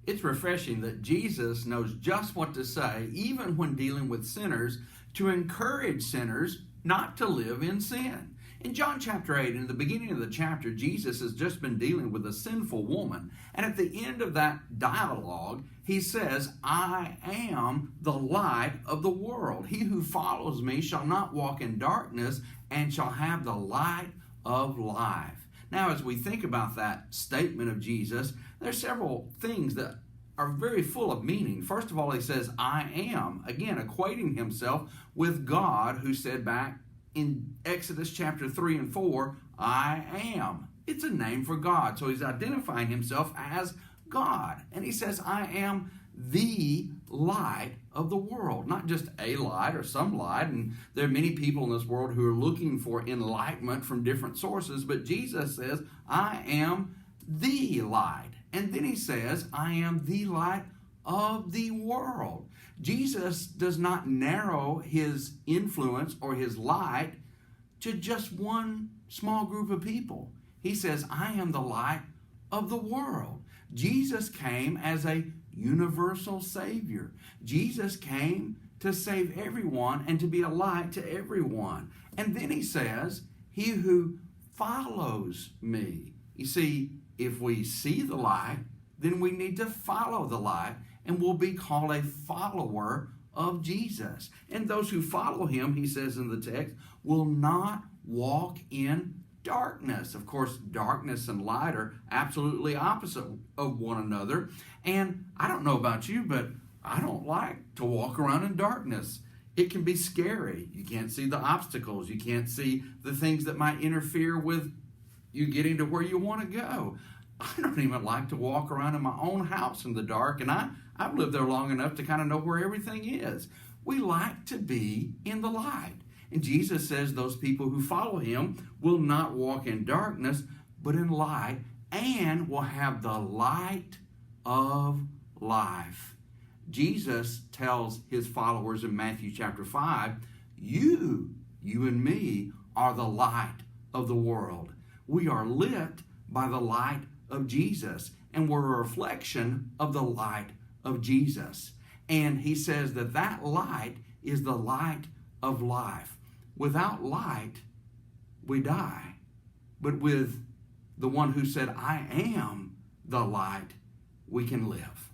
It's refreshing that Jesus knows just what to say, even when dealing with sinners, to encourage sinners not to live in sin. In John chapter 8, in the beginning of the chapter, Jesus has just been dealing with a sinful woman. And at the end of that dialogue, he says, I am the light of the world. He who follows me shall not walk in darkness and shall have the light of life. Now, as we think about that statement of Jesus, there's several things that are very full of meaning. First of all, he says, I am, again, equating himself with God, who said back in Exodus chapter 3 and 4, I am. It's a name for God. So he's identifying himself as God. And he says, I am the light of the world. Not just a light or some light. And there are many people in this world who are looking for enlightenment from different sources. But Jesus says, I am the light. And then he says, I am the light of the world. Jesus does not narrow his influence or his light to just one small group of people. He says, I am the light of the world. Jesus came as a universal Savior. Jesus came to save everyone and to be a light to everyone. And then he says, he who follows me. You see, if we see the light, then we need to follow the light, and we'll be called a follower of Jesus. And those who follow him, he says in the text, will not walk in darkness. Of course, darkness and light are absolutely opposite of one another. And I don't know about you, but I don't like to walk around in darkness. It can be scary. You can't see the obstacles. You can't see the things that might interfere with you getting to where you want to go. I don't even like to walk around in my own house in the dark, and I've lived there long enough to kind of know where everything is. We like to be in the light. And Jesus says those people who follow him will not walk in darkness, but in light, and will have the light of life. Jesus tells his followers in Matthew chapter 5, you and me are the light of the world. We are lit by the light of Jesus, and we're a reflection of the light of Jesus. And he says that that light is the light of life. Without light, we die. But with the one who said, I am the light, we can live.